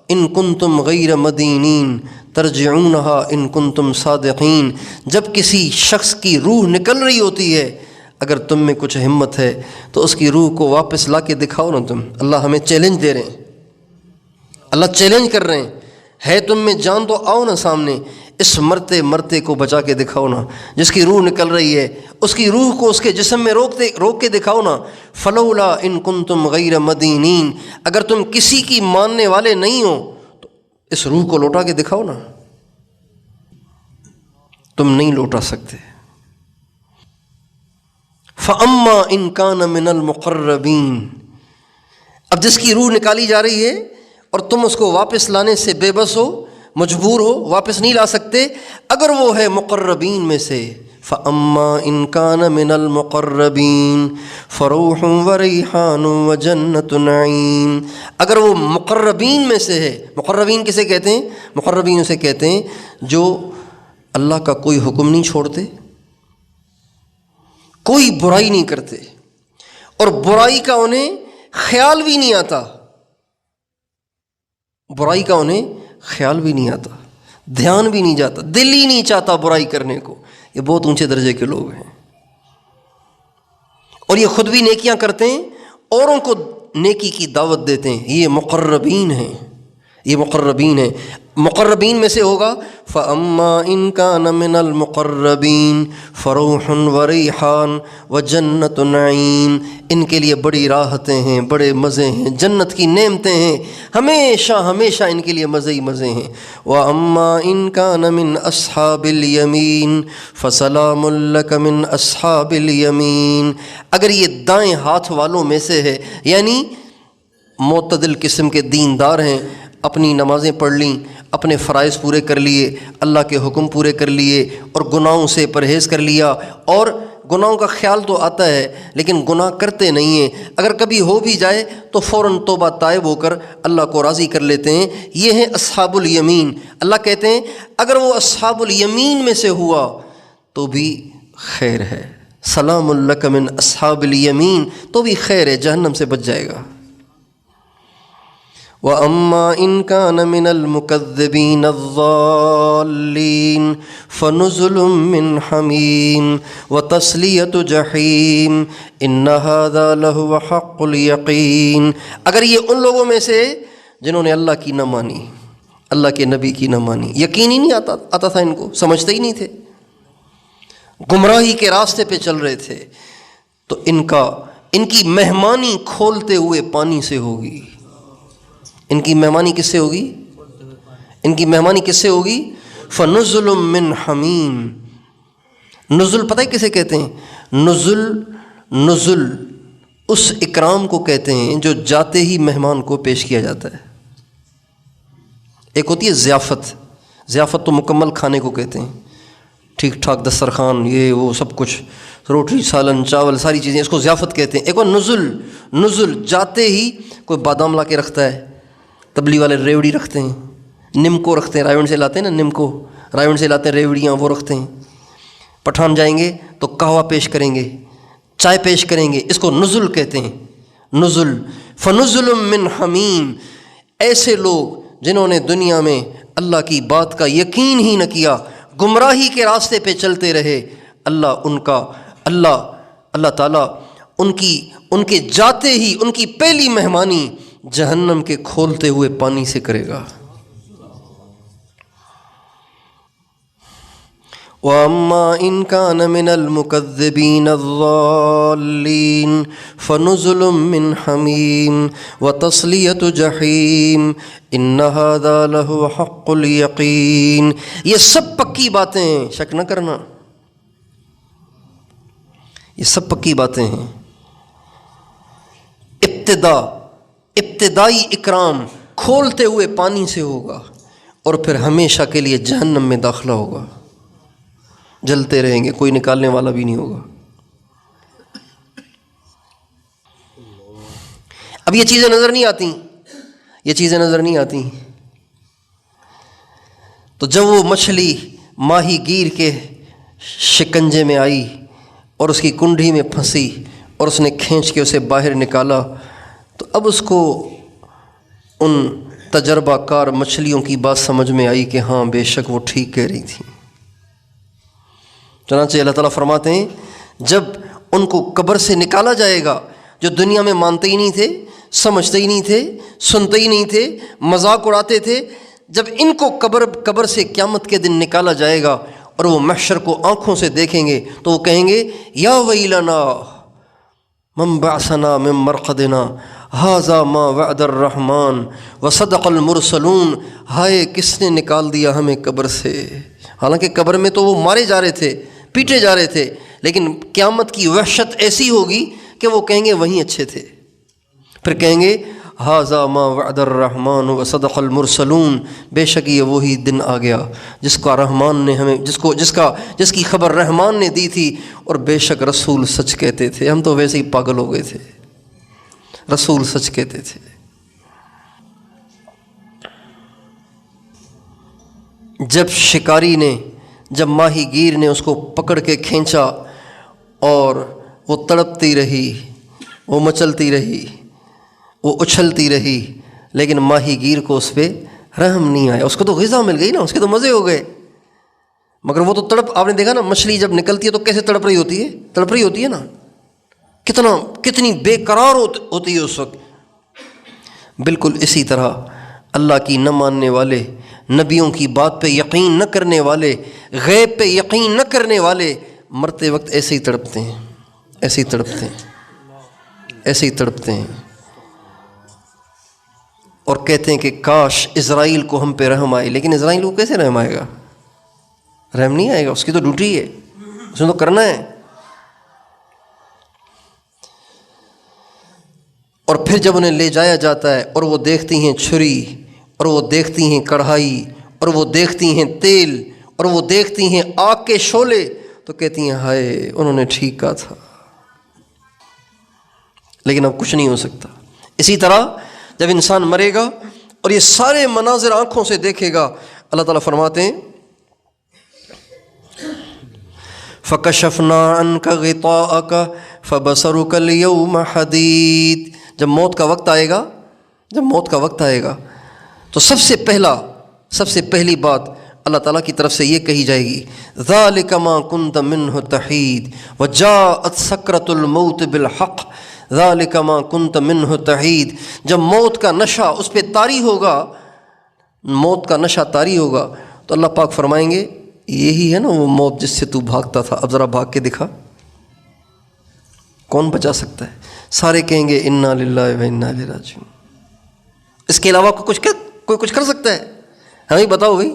ان کنتم غیر مدینین ترجعونها ان کنتم صادقین۔ جب کسی شخص کی روح نکل رہی ہوتی ہے، اگر تم میں کچھ ہمت ہے تو اس کی روح کو واپس لا کے دکھاؤ نا تم۔ اللہ ہمیں چیلنج دے رہے ہیں، اللہ چیلنج کر رہے ہیں، ہے تم میں جان تو آؤ نا سامنے، اس مرتے کو بچا کے دکھاؤ نا۔ جس کی روح نکل رہی ہے اس کی روح کو اس کے جسم میں روک کے دکھاؤ نا۔ فلولا ان کنتم غیر مدینین، اگر تم کسی کی ماننے والے نہیں ہو تو اس روح کو لوٹا کے دکھاؤ نا۔ تم نہیں لوٹا سکتے۔ فَأَمَّا إِن كَانَ مِنَ الْمُقَرَّبِينَ۔ اب جس کی روح نکالی جا رہی ہے اور تم اس کو واپس لانے سے بے بس ہو، مجبور ہو، واپس نہیں لا سکتے، اگر وہ ہے مقربین میں سے، فَأَمَّا إِن كَانَ مِنَ الْمُقَرَّبِينَ فَرَوْحٌ وَرَيْحَانٌ وَجَنَّةُ نَعِيمٍ، اگر وہ مقربین میں سے ہے، مقربین کسے کہتے ہیں؟ مقربین اسے کہتے ہیں جو اللہ کا کوئی حکم نہیں چھوڑتے، کوئی برائی نہیں کرتے، اور برائی کا انہیں خیال بھی نہیں آتا، برائی کا انہیں خیال بھی نہیں آتا، دھیان بھی نہیں جاتا، دل ہی نہیں چاہتا برائی کرنے کو۔ یہ بہت اونچے درجے کے لوگ ہیں، اور یہ خود بھی نیکیاں کرتے ہیں، اوروں کو نیکی کی دعوت دیتے ہیں۔ یہ مقربین ہیں، یہ مقربین ہیں۔ مقربین میں سے ہوگا فَأَمَّا إِن كَانَ مِنَ الْمُقَرَّبِينَ فَرَوْحٌ وَرَيْحَانٌ وَجَنَّةُ نَعِيمٍ، ان کے لیے بڑی راحتیں ہیں، بڑے مزے ہیں، جنت کی نعمتیں ہیں، ہمیشہ ہمیشہ ان کے لیے مزے ہی مزے ہیں۔ وَأَمَّا إِن كَانَ مِنْ أَصْحَابِ الْيَمِينِ فَسَلَامٌ لَكَ مِنْ أَصْحَابِ الْيَمِينِ، اگر یہ دائیں ہاتھ والوں میں سے ہے، یعنی معتدل قسم کے دیندار ہیں، اپنی نمازیں پڑھ لیں، اپنے فرائض پورے کر لیے، اللہ کے حکم پورے کر لیے، اور گناہوں سے پرہیز کر لیا، اور گناہوں کا خیال تو آتا ہے لیکن گناہ کرتے نہیں ہیں، اگر کبھی ہو بھی جائے تو فوراً توبہ طائب ہو کر اللہ کو راضی کر لیتے ہیں، یہ ہیں اصحاب الیمین۔ اللہ کہتے ہیں اگر وہ اصحاب الیمین میں سے ہوا تو بھی خیر ہے، سلام لک من اصحاب الیمین، تو بھی خیر ہے، جہنم سے بچ جائے گا۔ وَأَمَّا إِن كَانَ مِنَ الْمُكَذِّبِينَ الضَّالِّينَ فَنُزُلٌ مِّنْ حَمِيمٍ وَتَصْلِيَةُ جَحِيمٍ إِنَّ هَذَا لَهُوَ حَقُّ الْيَقِينِ، اگر یہ ان لوگوں میں سے جنہوں نے اللہ کی نہ مانی، اللہ کے نبی کی نہ مانی، یقین ہی نہیں آتا تھا ان کو، سمجھتے ہی نہیں تھے، گمراہی کے راستے پہ چل رہے تھے، تو ان کی مہمانی کھولتے ہوئے پانی سے ہوگی۔ ان کی مہمانی کس سے ہوگی؟ ان کی مہمانی کس سے ہوگی؟ فَنُزُلٌ مِّنْ حَمِيمٍ، نزل پتہ ہے کسے کہتے ہیں؟ نزل اس اکرام کو کہتے ہیں جو جاتے ہی مہمان کو پیش کیا جاتا ہے۔ ایک ہوتی ہے ضیافت، ضیافت تو مکمل کھانے کو کہتے ہیں، ٹھیک ٹھاک دسترخوان، یہ وہ سب کچھ، روٹی سالن چاول ساری چیزیں، اس کو ضیافت کہتے ہیں۔ ایک اور نزل جاتے ہی کوئی بادام لا کے رکھتا ہے، تبلی والے ریوڑی رکھتے ہیں، نمکو رکھتے ہیں، رائیونڈ سے لاتے ہیں نا، نمکو رائیونڈ سے لاتے ہیں، ریوڑیاں وہ رکھتے ہیں۔ پٹھان جائیں گے تو قہوہ پیش کریں گے، چائے پیش کریں گے، اس کو نزل کہتے ہیں، نزل۔ فَنُزُلٌ مِّنْ حَمِيمٍ، ایسے لوگ جنہوں نے دنیا میں اللہ کی بات کا یقین ہی نہ کیا، گمراہی کے راستے پہ چلتے رہے، اللہ تعالیٰ ان کے جاتے ہی ان کی پہلی مہمانی جہنم کے کھولتے ہوئے پانی سے کرے گا۔ وَأَمَّا إِن كَانَ مِنَ الْمُكَذِّبِينَ الضَّالِّينَ فَنُزُلٌ مِّنْ حَمِيمٍ وَتَصْلِيَةُ جَحِيمٍ إِنَّ هَذَا لَهُوَ حَقُّ الْيَقِينِ، یہ سب پکی باتیں ہیں، شک نہ کرنا، یہ سب پکی باتیں ہیں۔ ابتدائی اکرام کھولتے ہوئے پانی سے ہوگا، اور پھر ہمیشہ کے لیے جہنم میں داخلہ ہوگا، جلتے رہیں گے، کوئی نکالنے والا بھی نہیں ہوگا۔ اب یہ چیزیں نظر نہیں آتی، تو جب وہ مچھلی ماہی گیر کے شکنجے میں آئی اور اس کی کنڈی میں پھنسی اور اس نے کھینچ کے اسے باہر نکالا، تو اب اس کو ان تجربہ کار مچھلیوں کی بات سمجھ میں آئی کہ ہاں بے شک وہ ٹھیک کہہ رہی تھی۔ چنانچہ اللہ تعالیٰ فرماتے ہیں جب ان کو قبر سے نکالا جائے گا، جو دنیا میں مانتے ہی نہیں تھے، سمجھتے ہی نہیں تھے، سنتے ہی نہیں تھے، مذاق اڑاتے تھے، جب ان کو قبر سے قیامت کے دن نکالا جائے گا اور وہ محشر کو آنکھوں سے دیکھیں گے تو وہ کہیں گے یا ویلنا من بعثنا من مرقدنا ھذا ما وعد الرحمن وصدق المرسلون، ہائے کس نے نکال دیا ہمیں قبر سے، حالانکہ قبر میں تو وہ مارے جا رہے تھے، پیٹے جا رہے تھے، لیکن قیامت کی وحشت ایسی ہوگی کہ وہ کہیں گے وہیں اچھے تھے، پھر کہیں گے ھذا ما وعد الرحمن وصدق المرسلون، بے شک یہ وہی دن آ گیا جس کا رحمان نے ہمیں جس کی خبر رحمان نے دی تھی، اور بے شک رسول سچ کہتے تھے۔ ہم تو ویسے ہی پاگل ہو گئے تھے، رسول سچ کہتے تھے۔ جب شکاری نے، جب ماہی گیر نے اس کو پکڑ کے کھینچا اور وہ تڑپتی رہی، وہ مچلتی رہی، وہ اچھلتی رہی، لیکن ماہی گیر کو اس پہ رحم نہیں آیا۔ اس کو تو غذا مل گئی نا، اس کے تو مزے ہو گئے، مگر وہ تو تڑپ، آپ نے دیکھا نا مچھلی جب نکلتی ہے تو کیسے تڑپ رہی ہوتی ہے، تڑپ رہی ہوتی ہے نا، کتنی بے قرار ہوتی ہے اس وقت۔ بالکل اسی طرح اللہ کی نہ ماننے والے، نبیوں کی بات پہ یقین نہ کرنے والے، غیب پہ یقین نہ کرنے والے مرتے وقت ایسے ہی تڑپتے ہیں، ایسے ہی تڑپتے ہیں، ایسے ہی تڑپتے ہیں، اور کہتے ہیں کہ کاش اسرائیل کو ہم پہ رحم آئے۔ لیکن اسرائیل کو کیسے رحم آئے گا؟ رحم نہیں آئے گا، اس کی تو ڈیوٹی ہے، اس نے تو کرنا ہے۔ اور پھر جب انہیں لے جایا جاتا ہے اور وہ دیکھتی ہیں چھری، اور وہ دیکھتی ہیں کڑھائی، اور وہ دیکھتی ہیں تیل، اور وہ دیکھتی ہیں آگ کے شعلے، تو کہتی ہیں ہائے انہوں نے ٹھیک کہا تھا۔ لیکن اب کچھ نہیں ہو سکتا۔ اسی طرح جب انسان مرے گا اور یہ سارے مناظر آنکھوں سے دیکھے گا، اللہ تعالیٰ فرماتے ہیں فَكَشَفْنَا عَنْكَ غِطَاءَكَ فَبَصَرُكَ الْيَوْمَ حَدِيدٌ۔ جب موت کا وقت آئے گا، جب موت کا وقت آئے گا تو سب سے پہلی بات اللہ تعالیٰ کی طرف سے یہ کہی جائے گی ذَلِكَ مَا كُنْتَ مِنْهُ تَحِيدٌ وَجَاءَتْ سَكْرَةُ الْمَوْتِ بِالْحَقِّ ذَلِكَ مَا كُنْتَ مِنْهُ تَحِيدٌ۔ جب موت کا نشہ اس پہ طاری ہوگا، موت کا نشہ طاری ہوگا، تو اللہ پاک فرمائیں گے یہی ہے نا وہ موت جس سے تو بھاگتا تھا، اب ذرا بھاگ کے دکھا، کون بچا سکتا ہے؟ سارے کہیں گے انا للہ و انا الیہ راجعون۔ اس کے علاوہ کوئی کچھ کر سکتا ہے؟ ہمیں بتاؤ بھائی،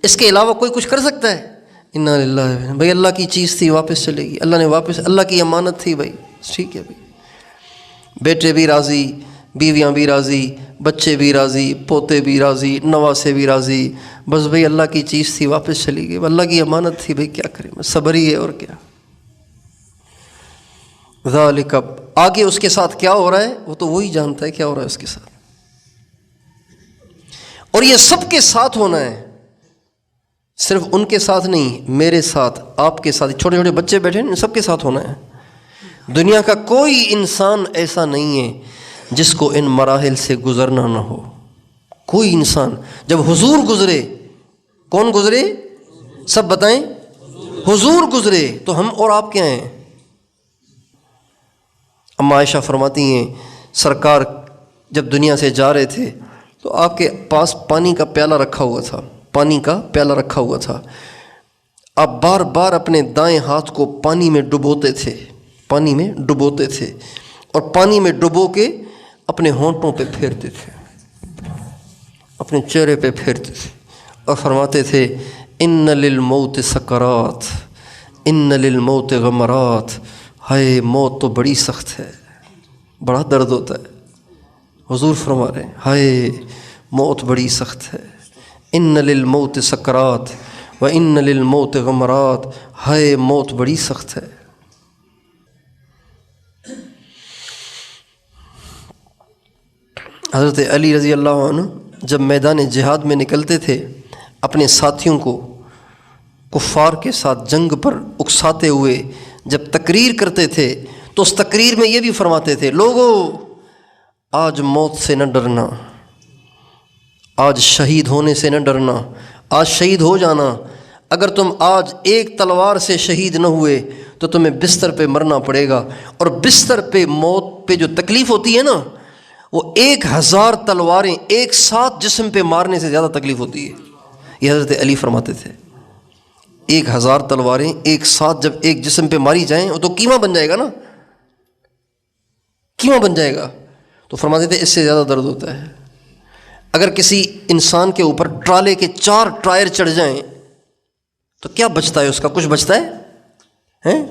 اس کے علاوہ کوئی کچھ کر سکتا ہے؟ انا للہ، بھائی اللہ کی چیز تھی واپس چلے گی، اللہ نے واپس، اللہ کی امانت تھی بھائی، ٹھیک ہے بھائی، بیٹے بھی راضی، بیویاں بھی راضی، بچے بھی راضی، پوتے بھی راضی، نواسے بھی راضی، بس بھائی اللہ کی چیز تھی واپس چلی گئی، اللہ کی امانت تھی بھائی، کیا کریں، صبر ہی ہے اور کیا۔ ذالک، آگے اس کے ساتھ کیا ہو رہا ہے وہ تو وہی جانتا ہے کیا ہو رہا ہے اس کے ساتھ، اور یہ سب کے ساتھ ہونا ہے، صرف ان کے ساتھ نہیں، میرے ساتھ، آپ کے ساتھ، چھوٹے چھوٹے بچے بیٹھے ہیں سب کے ساتھ ہونا ہے۔ دنیا کا کوئی انسان ایسا نہیں ہے جس کو ان مراحل سے گزرنا نہ ہو، کوئی انسان۔ جب حضور گزرے، کون گزرے؟ سب بتائیں، حضور گزرے تو ہم اور آپ کیا ہیں؟ اما عائشہ فرماتی ہیں سرکار جب دنیا سے جا رہے تھے تو آپ کے پاس پانی کا پیالہ رکھا ہوا تھا، پانی کا پیالہ رکھا ہوا تھا، آپ بار بار اپنے دائیں ہاتھ کو پانی میں ڈبوتے تھے، پانی میں ڈبوتے تھے، اور پانی میں ڈبو کے اپنے ہونٹوں پہ پھیرتے تھے، اپنے چہرے پہ پھیرتے تھے، اور فرماتے تھے ان للموت سکرات ان للموت غمرات، ہائے موت تو بڑی سخت ہے، بڑا درد ہوتا ہے۔ حضور فرما رہے ہیں ہائے موت بڑی سخت ہے، ان للموت سکرات و ان للموت غمرات، ہائے موت بڑی سخت ہے۔ حضرت علی رضی اللہ عنہ جب میدان جہاد میں نکلتے تھے، اپنے ساتھیوں کو کفار کے ساتھ جنگ پر اکساتے ہوئے جب تقریر کرتے تھے تو اس تقریر میں یہ بھی فرماتے تھے لوگو آج موت سے نہ ڈرنا، آج شہید ہونے سے نہ ڈرنا، آج شہید ہو جانا، اگر تم آج ایک تلوار سے شہید نہ ہوئے تو تمہیں بستر پہ مرنا پڑے گا، اور بستر پہ موت پہ جو تکلیف ہوتی ہے نا وہ 1000 تلواریں ایک ساتھ جسم پہ مارنے سے زیادہ تکلیف ہوتی ہے۔ یہ حضرت علی فرماتے تھے 1000 تلواریں ایک ساتھ جب ایک جسم پہ ماری جائیں وہ تو کیما بن جائے گا نا، کیما بن جائے گا، تو فرماتے تھے اس سے زیادہ درد ہوتا ہے۔ اگر کسی انسان کے اوپر ٹرالے کے 4 ٹائر چڑھ جائیں تو کیا بچتا ہے؟ اس کا کچھ بچتا ہے؟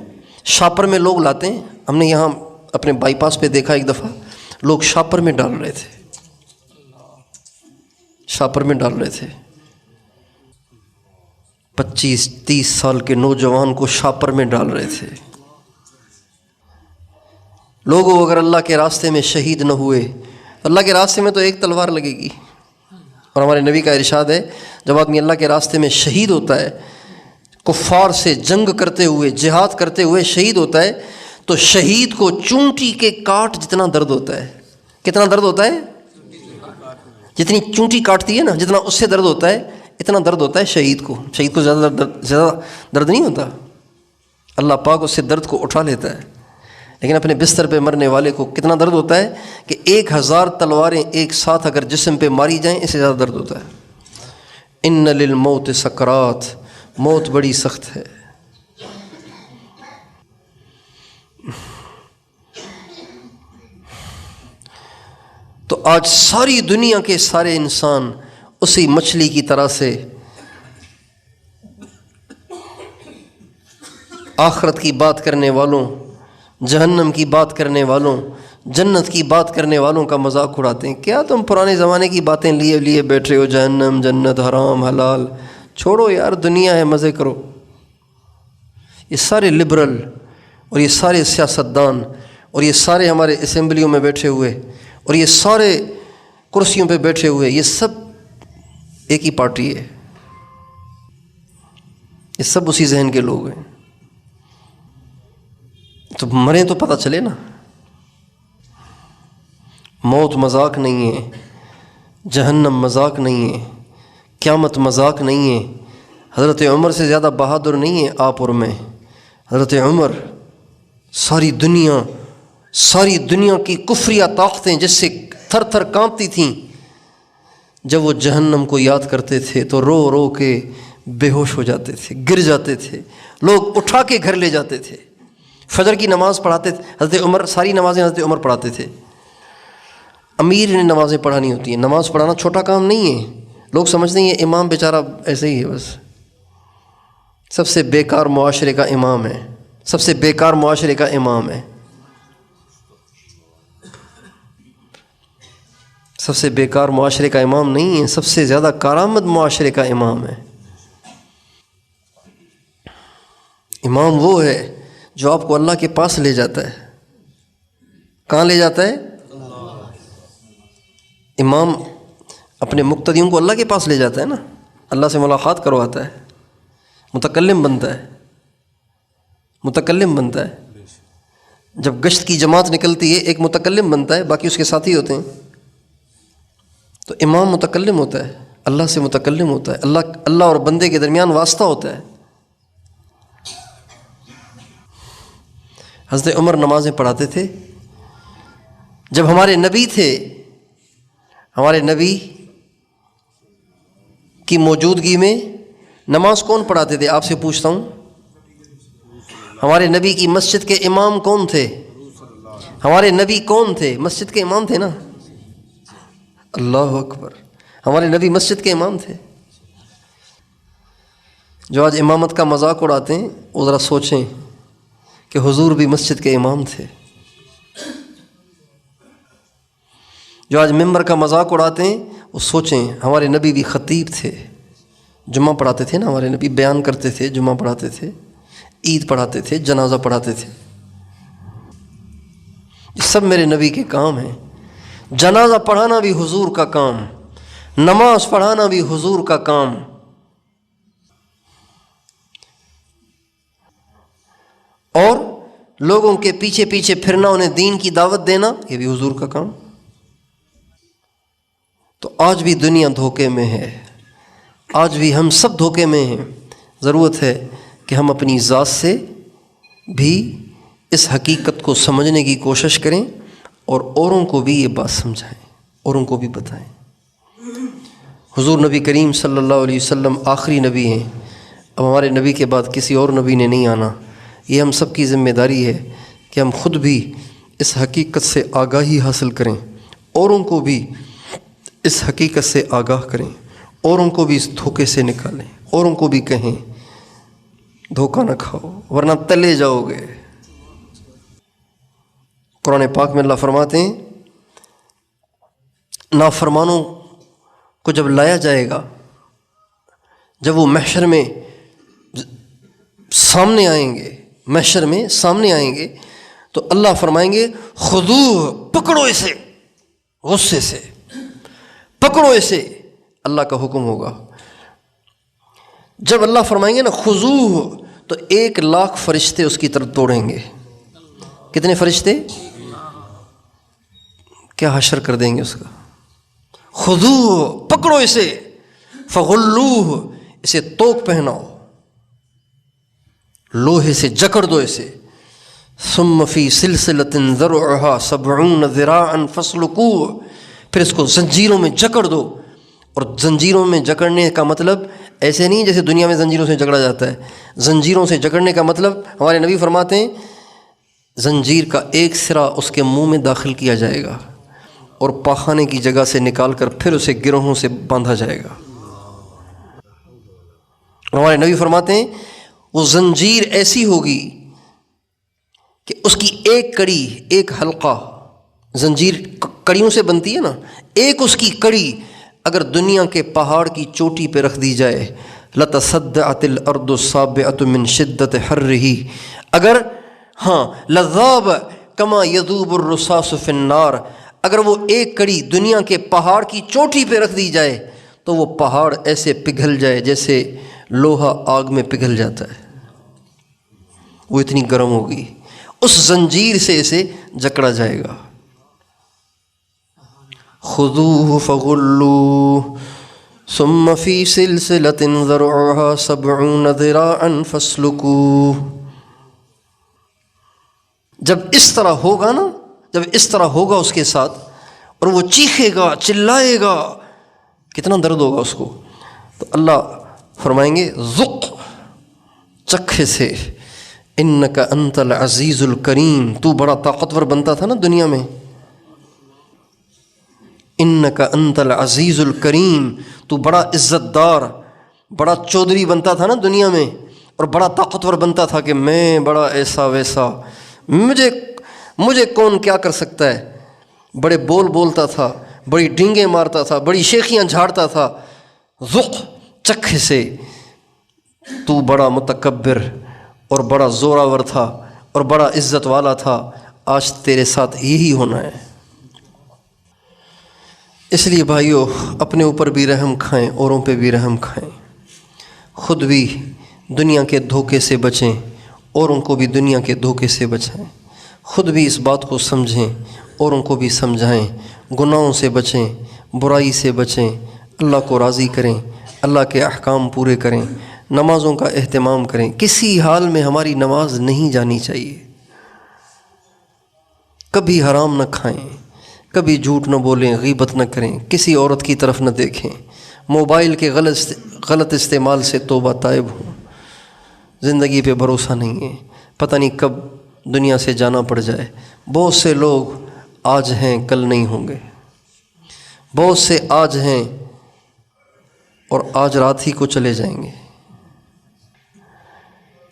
شاپر میں لوگ لاتے ہیں. ہم نے یہاں اپنے بائی پاس پہ دیکھا ایک دفعہ لوگ شاپر میں ڈال رہے تھے، شاپر میں ڈال رہے تھے. 25-30 سال کے نوجوان کو شاپر میں ڈال رہے تھے. لوگوں اگر اللہ کے راستے میں شہید نہ ہوئے، اللہ کے راستے میں تو ایک تلوار لگے گی. اور ہمارے نبی کا ارشاد ہے جب آدمی اللہ کے راستے میں شہید ہوتا ہے، کفار سے جنگ کرتے ہوئے، جہاد کرتے ہوئے شہید ہوتا ہے، تو شہید کو چونٹی کے کاٹ جتنا درد ہوتا ہے. کتنا درد ہوتا ہے؟ جتنی چونٹی کاٹتی ہے نا، جتنا اس سے درد ہوتا ہے اتنا درد ہوتا ہے شہید کو. شہید کو زیادہ درد نہیں ہوتا. اللہ پاک اس سے درد کو اٹھا لیتا ہے. لیکن اپنے بستر پہ مرنے والے کو کتنا درد ہوتا ہے کہ 1000 تلواریں ایک ساتھ اگر جسم پہ ماری جائیں اس سے زیادہ درد ہوتا ہے. ان للموت سکرات، موت بڑی سخت ہے. تو آج ساری دنیا کے سارے انسان اسی مچھلی کی طرح سے آخرت کی بات کرنے والوں، جہنم کی بات کرنے والوں، جنت کی بات کرنے والوں کا مذاق اڑاتے ہیں. کیا تم پرانے زمانے کی باتیں لیے بیٹھے ہو؟ جہنم، جنت، حرام، حلال. چھوڑو یار، دنیا ہے، مزے کرو. یہ سارے لبرل اور یہ سارے سیاستدان اور یہ سارے ہمارے اسمبلیوں میں بیٹھے ہوئے اور یہ سارے کرسیوں پہ بیٹھے ہوئے، یہ سب ایک ہی پارٹی ہے. یہ سب اسی ذہن کے لوگ ہیں. تو مریں تو پتہ چلے نا. موت مذاق نہیں ہے، جہنم مذاق نہیں ہے، قیامت مذاق نہیں ہے. حضرت عمر سے زیادہ بہادر نہیں ہے آپ اور میں. حضرت عمر ساری دنیا کی کفریہ طاقتیں جس سے تھر تھر کانپتی تھیں، جب وہ جہنم کو یاد کرتے تھے تو رو رو کے بے ہوش ہو جاتے تھے، گر جاتے تھے. لوگ اٹھا کے گھر لے جاتے تھے. فجر کی نماز پڑھاتے تھے حضرت عمر، ساری نمازیں حضرت عمر پڑھاتے تھے. امیر نے نمازیں پڑھانی ہوتی ہیں. نماز پڑھانا چھوٹا کام نہیں ہے. لوگ سمجھتے ہیں یہ امام بیچارہ ایسے ہی ہے، بس سب سے بیکار معاشرے کا امام ہے، سب سے بیکار معاشرے کا امام ہے، سب سے بیکار معاشرے کا امام نہیں ہے، سب سے زیادہ کارآمد معاشرے کا امام ہے. امام وہ ہے جو آپ کو اللہ کے پاس لے جاتا ہے. کہاں لے جاتا ہے؟ امام اپنے مقتدیوں کو اللہ کے پاس لے جاتا ہے نا، اللہ سے ملاقات کرواتا ہے، متکلم بنتا ہے، متکلم بنتا ہے. جب گشت کی جماعت نکلتی ہے ایک متکلم بنتا ہے، باقی اس کے ساتھی ہوتے ہیں. تو امام متکلم ہوتا ہے، اللہ سے متکلم ہوتا ہے، اللہ اور بندے کے درمیان واسطہ ہوتا ہے. حضرت عمر نمازیں پڑھاتے تھے. جب ہمارے نبی تھے، ہمارے نبی کی موجودگی میں نماز کون پڑھاتے تھے؟ آپ سے پوچھتا ہوں، ہمارے نبی کی مسجد کے امام کون تھے؟ ہمارے نبی کون تھے؟ مسجد کے امام تھے نا. اللہ اکبر، ہمارے نبی مسجد کے امام تھے. جو آج امامت کا مذاق اڑاتے ہیں وہ ذرا سوچیں کہ حضور بھی مسجد کے امام تھے. جو آج ممبر کا مذاق اڑاتے ہیں وہ سوچیں ہمارے نبی بھی خطیب تھے، جمعہ پڑھاتے تھے نا، ہمارے نبی بیان کرتے تھے، جمعہ پڑھاتے تھے، عید پڑھاتے تھے، جنازہ پڑھاتے تھے. یہ سب میرے نبی کے کام ہیں. جنازہ پڑھانا بھی حضور کا کام، نماز پڑھانا بھی حضور کا کام. اور لوگوں کے پیچھے پیچھے پھرنا، انہیں دین کی دعوت دینا، یہ بھی حضور کا کام. تو آج بھی دنیا دھوکے میں ہے، آج بھی ہم سب دھوکے میں ہیں. ضرورت ہے کہ ہم اپنی ذات سے بھی اس حقیقت کو سمجھنے کی کوشش کریں اور اوروں کو بھی یہ بات سمجھائیں، اوروں کو بھی بتائیں. حضور نبی کریم صلی اللہ علیہ وسلم آخری نبی ہیں. اب ہمارے نبی کے بعد کسی اور نبی نے نہیں آنا. یہ ہم سب کی ذمہ داری ہے کہ ہم خود بھی اس حقیقت سے آگاہی حاصل کریں، اوروں کو بھی اس حقیقت سے آگاہ کریں، اوروں کو بھی اس دھوکے سے نکالیں، اوروں کو بھی کہیں دھوکہ نہ کھاؤ ورنہ تلے جاؤ گے. قرآن پاک میں اللہ فرماتے ہیں نافرمانوں کو جب لایا جائے گا، جب وہ محشر میں سامنے آئیں گے، محشر میں سامنے آئیں گے تو اللہ فرمائیں گے خذوہ، پکڑو اسے، غصے سے پکڑو اسے، اللہ کا حکم ہوگا۔ جب اللہ فرمائیں گے نا خذوہ، تو 1,00,000 فرشتے اس کی طرف دوڑیں گے۔ کتنے فرشتے؟ کیا حشر کر دیں گے اس کا۔ خذوہ، پکڑو اسے، فغلوہ، اسے توق پہناؤ، لوہے سے جکڑ دو اسے، ثم فی سلسلۃ ذرعها 70 ذراعا فاسلکوہ، پھر اس کو زنجیروں میں جکڑ دو۔ اور زنجیروں میں جکڑنے کا مطلب ایسے نہیں جیسے دنیا میں زنجیروں سے جکڑا جاتا ہے، زنجیروں سے جکڑنے کا مطلب ہمارے نبی فرماتے ہیں زنجیر کا ایک سرا اس کے منہ میں داخل کیا جائے گا اور پاخانے کی جگہ سے نکال کر پھر اسے گروہوں سے باندھا جائے گا۔ ہمارے نبی فرماتے ہیں وہ زنجیر ایسی ہوگی کہ اس کی ایک کڑی، ایک حلقہ، زنجیر کڑیوں سے بنتی ہے نا، ایک اس کی کڑی اگر دنیا کے پہاڑ کی چوٹی پہ رکھ دی جائے، لتصدعت الارض الصابعۃ من شدت حرہ، اگر لذاب کما یذوب الرصاص فی النار، اگر وہ ایک کڑی دنیا کے پہاڑ کی چوٹی پہ رکھ دی جائے تو وہ پہاڑ ایسے پگھل جائے جیسے لوہا آگ میں پگھل جاتا ہے، وہ اتنی گرم ہوگی۔ اس زنجیر سے اسے جکڑا جائے گا۔ خذوہ فغلوہ ثم فی سلسلۃ ذرعها 70 ذراعا فاسلکوہ۔ جب اس طرح ہوگا نا، جب اس طرح ہوگا اس کے ساتھ اور وہ چیخے گا، چلائے گا، کتنا درد ہوگا اس کو، تو اللہ فرمائیں گے ذق، چکھے سے، انک انت العزیز الکریم، تو بڑا طاقتور بنتا تھا نا دنیا میں، انک انت العزیز الکریم، تو بڑا عزت دار، بڑا چودھری بنتا تھا نا دنیا میں، اور بڑا طاقتور بنتا تھا کہ میں بڑا ایسا ویسا، مجھے کون کیا کر سکتا ہے، بڑے بول بولتا تھا، بڑی ڈینگیں مارتا تھا، بڑی شیخیاں جھاڑتا تھا۔ ذق، چکھے سے، تو بڑا متکبر اور بڑا زوراور تھا اور بڑا عزت والا تھا، آج تیرے ساتھ یہی ہونا ہے۔ اس لیے بھائیو، اپنے اوپر بھی رحم کھائیں، اوروں پہ بھی رحم کھائیں، خود بھی دنیا کے دھوکے سے بچیں، اوروں کو بھی دنیا کے دھوکے سے بچائیں، خود بھی اس بات کو سمجھیں، اوروں کو بھی سمجھائیں، گناہوں سے بچیں، برائی سے بچیں، اللہ کو راضی کریں، اللہ کے احکام پورے کریں، نمازوں کا اہتمام کریں، کسی حال میں ہماری نماز نہیں جانی چاہیے، کبھی حرام نہ کھائیں، کبھی جھوٹ نہ بولیں، غیبت نہ کریں، کسی عورت کی طرف نہ دیکھیں، موبائل کے غلط استعمال سے توبہ طائب ہوں، زندگی پہ بھروسہ نہیں ہے، پتہ نہیں کب دنیا سے جانا پڑ جائے۔ بہت سے لوگ آج ہیں کل نہیں ہوں گے، بہت سے آج ہیں اور آج رات ہی کو چلے جائیں گے۔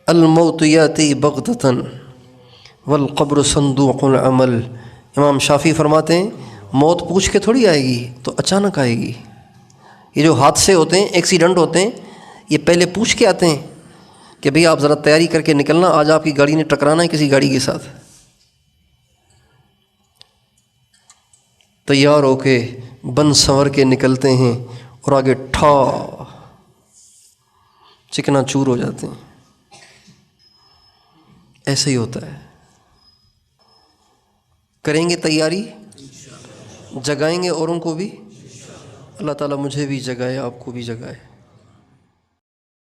الموت یاتی بغتۃ والقبر صندوق العمل، امام شافعی فرماتے ہیں موت پوچھ کے تھوڑی آئے گی، تو اچانک آئے گی۔ یہ جو حادثے ہوتے ہیں، ایکسیڈنٹ ہوتے ہیں، یہ پہلے پوچھ کے آتے ہیں کہ بھئی آپ ذرا تیاری کر کے نکلنا، آج آپ کی گاڑی نے ٹکرانا ہے کسی گاڑی کے ساتھ۔ تیار ہو کے بن سنور کے نکلتے ہیں اور آگے ٹھا چکنا چور ہو جاتے ہیں۔ ایسے ہی ہوتا ہے۔ کریں گے تیاری، جگائیں گے اوروں کو بھی، اللہ تعالیٰ مجھے بھی جگائے، آپ کو بھی جگائے۔